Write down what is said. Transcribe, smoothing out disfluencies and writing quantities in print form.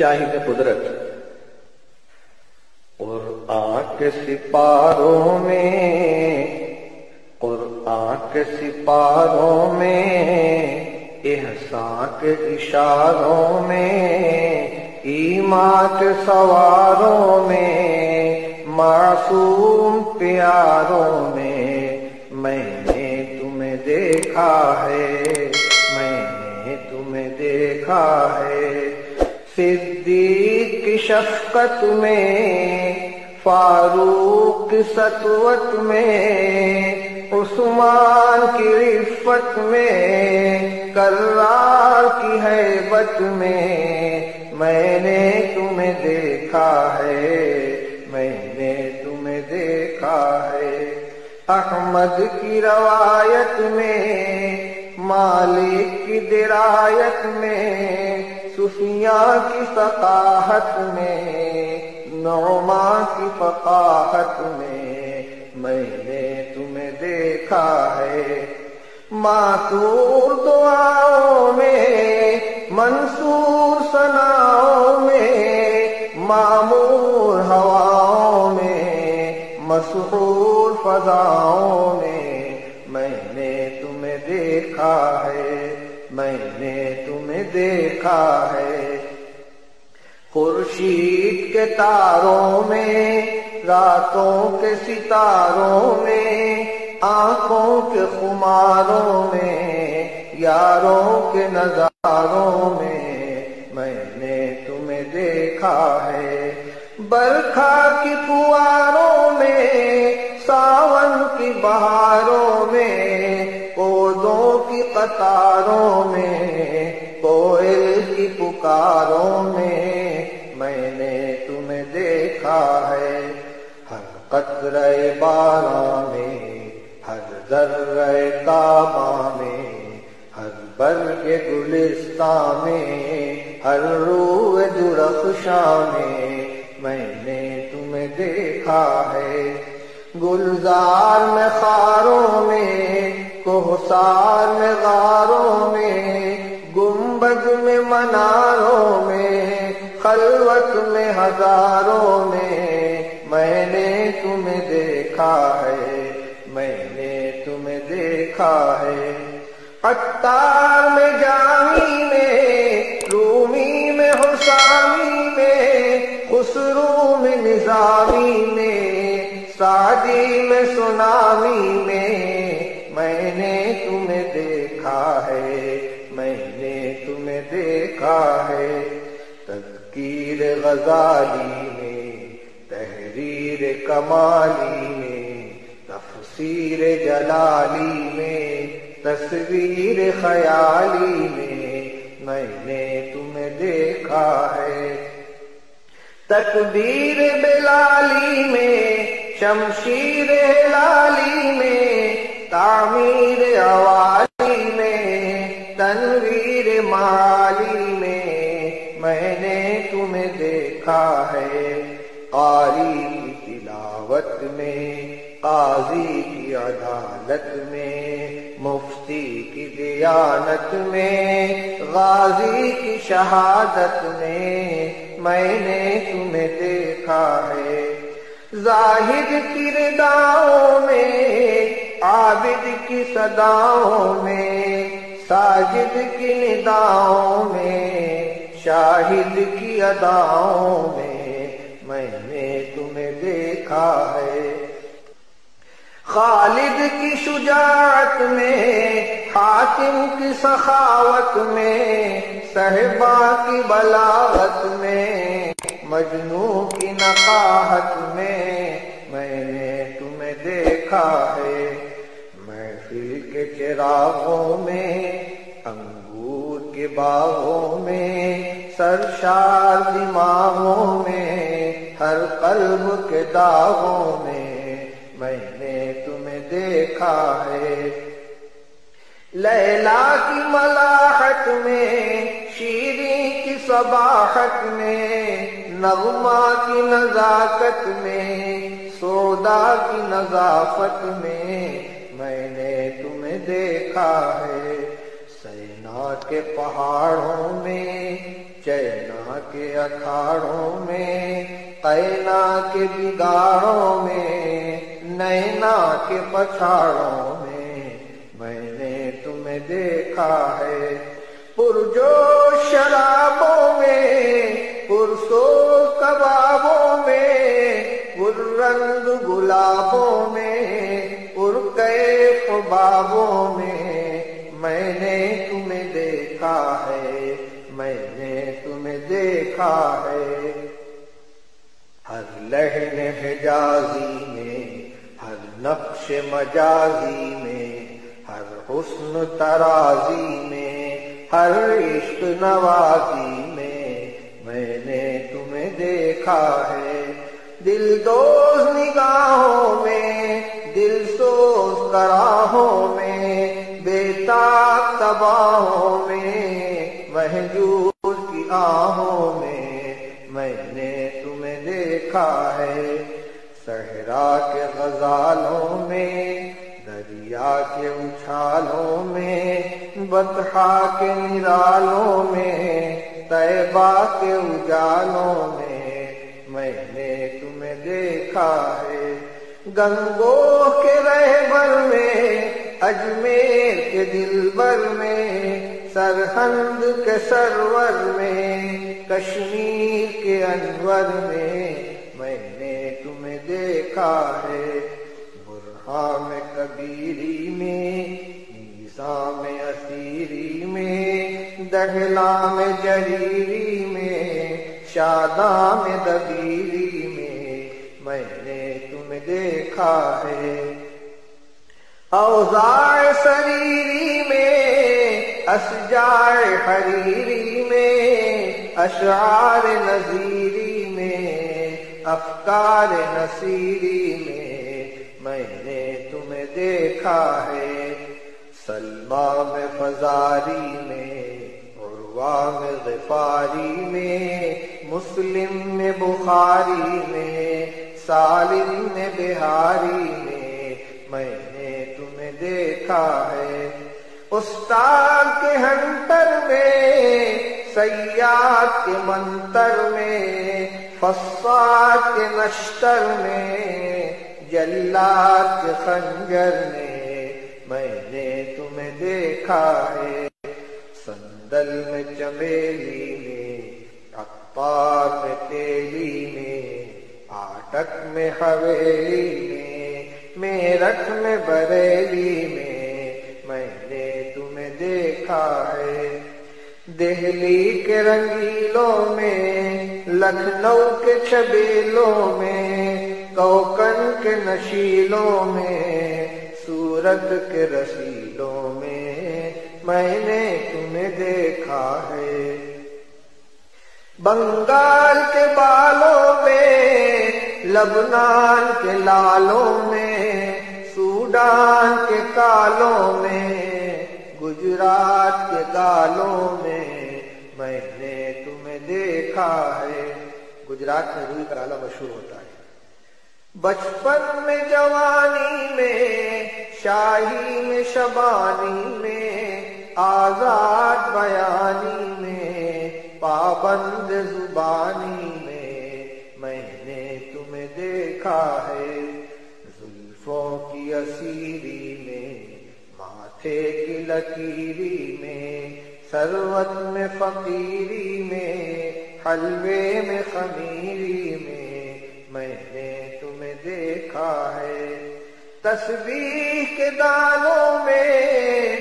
شاہد قدرت قرآن کے سپاروں میں، قرآن کے سپاروں میں، احسان کے اشاروں میں، ایمان کے سواروں میں، معصوم پیاروں میں نے تمہیں دیکھا ہے، میں نے تمہیں دیکھا ہے۔ صدیق کی شفقت میں، فاروق کی سطوت میں، عثمان کی عفت میں، کرار کی ہیبت میں نے تمہیں دیکھا ہے، میں نے تمہیں دیکھا ہے۔ احمد کی روایت میں، مالک کی درایت میں، سفیاں کی ثقافت میں، نعمان کی فقاہت میں نے تمہیں دیکھا ہے۔ معطور دعاؤں میں، منصور ثناؤں میں، معمور ہواؤں میں، مسحور فضاؤں میں نے تمہیں دیکھا ہے، میں نے تمہیں دیکھا ہے۔ خورشید کے تاروں میں، راتوں کے ستاروں میں، آنکھوں کے خماروں میں، یاروں کے نظاروں میں نے تمہیں دیکھا ہے۔ برکھا کی فواروں میں، ساون کی بہاروں میں، پودوں کی قطاروں میں، کوئل کی پکاروں میں نے تمہیں دیکھا ہے۔ ہر قطرے باراں میں، ہر ذرے کعبہ میں، ہر برگ گلستاں میں، ہر روح درخشاں میں نے تمہیں دیکھا ہے۔ گلزار میں خاروں میں، کوہسار میں غاروں میں، گنبد میں مناروں میں، خلوت میں ہزاروں میں نے تمہیں دیکھا ہے، میں نے تمہیں دیکھا ہے۔ عطار میں جامی میں، رومی میں حسامی میں، خسرو میں نظامی میں، سعدی میں سنامی میں نے تمہیں دیکھا ہے، میں نے تمہیں دیکھا ہے۔ تذکیر غزالی میں، تحریر کمالی میں، تفسیر جلالی میں، تصویر خیالی میں نے تمہیں دیکھا ہے۔ تکبیر بلالی میں، شمشیر ہلالی میں، تعمیر عوالی میں، تنویر معالی میں نے تمہیں دیکھا ہے۔ قاری کی تلاوت میں، قاضی کی عدالت میں، مفتی کی دیانت میں، غازی کی شہادت میں نے تمہیں دیکھا ہے۔ زاہد کی رداؤں میں، عابد کی صداؤں میں، ساجد کی نداؤں میں، شاہد کی اداؤں میں نے تمہیں دیکھا ہے۔ خالد کی شجاعت میں، حاتم کی سخاوت میں، صہبا کی بلاغت میں، مجنوں کی نقاہت میں نے تمہیں دیکھا ہے۔ محفل کے چراغوں میں، انگور کے باغوں میں، سرشار دماغوں میں، ہر قلب کے داغوں میں نے تمہیں دیکھا ہے۔ لیلا کی ملاحت میں، شیریں کی صباحت میں، نغمہ کی نزاکت میں، سودا کی نظافت میں نے تمہیں دیکھا ہے۔ سینا کے پہاڑوں میں، چینا کے اکھاڑوں میں، قینا کے بگاڑوں میں، نینا کے پچھاڑوں میں نے تمہیں دیکھا ہے۔ پرجوش شرابوں میں، پرسوز کبابوں میں، پررنگ گلابوں میں، پرکیف بابوں میں نے تمہیں دیکھا ہے، میں نے تمہیں دیکھا ہے۔ ہر لحن حجازی میں، ہر نقش مجازی میں، ہر حسن ترازی میں، ہر عشق نوازی میں نے تمہیں دیکھا ہے۔ دل دوز نگاہوں میں، دل سوز کراہوں میں، بے تاب تباہوں میں، مہجور کی آہوں میں نے تمہیں دیکھا ہے۔ صحرا کے غزالوں میں، دریا کے اچھالوں میں، بطحا کے نرالوں میں، طیبہ کے اجالوں میں نے تمہیں دیکھا ہے۔ گنگوہ کے رہبر میں، اجمیر کے دلبر میں، سرہند کے سرور میں، کشمیر کے انور میں نے تمہیں دیکھا ہے۔ برہان کبیری میں، نیسان میں اسیری میں، دہلا میں جریری میں، شاداں میں دبیری میں نے تمہیں دیکھا ہے۔ اوضاع سریری میں، اشجار حریری میں، اشعار نظیری میں، افکار نصیری میں نے تمہیں دیکھا ہے۔ سلمہ میں فزاری میں، عروہ میں غفاری میں، مسلم میں بخاری میں، سالم میں بہاری میں نے تمہیں دیکھا ہے۔ استاد کے ہنٹر میں، صیاد کے منتر میں، فصاد کے نشتر میں، جلاد کے خنجر میں نے تمہیں دیکھا ہے۔ سندل میں چمیلی میں، عطار میں تیلی میں، آٹک میں حویلی میں، میرٹھ میں بریلی میں نے تمہیں دیکھا ہے۔ دہلی کے رنگیلوں میں، لکھنؤ کے چھبیلوں میں، کوکن کے نشیلوں میں، سورت کے رسیلوں میں نے تمہیں دیکھا ہے۔ بنگال کے بالوں میں، لبنان کے لالوں میں، سوڈان کے کالوں میں، گجرات کے گالوں میں نے تمہیں دیکھا ہے۔ گجرات میں روئی کا لالا مشہور ہوتا ہے۔ بچپن میں، جوانی میں، شاہی میں، شبانی میں، آزاد بیانی میں، پابند زبانی میں نے تمہیں دیکھا ہے۔ زلفوں کی اسیری میں، ماتھے کی لکیری میں، ثروت میں فقیری میں، حلوے میں خمیری میں نے تمہیں دیکھا ہے۔ تسبیح کے دانوں میں،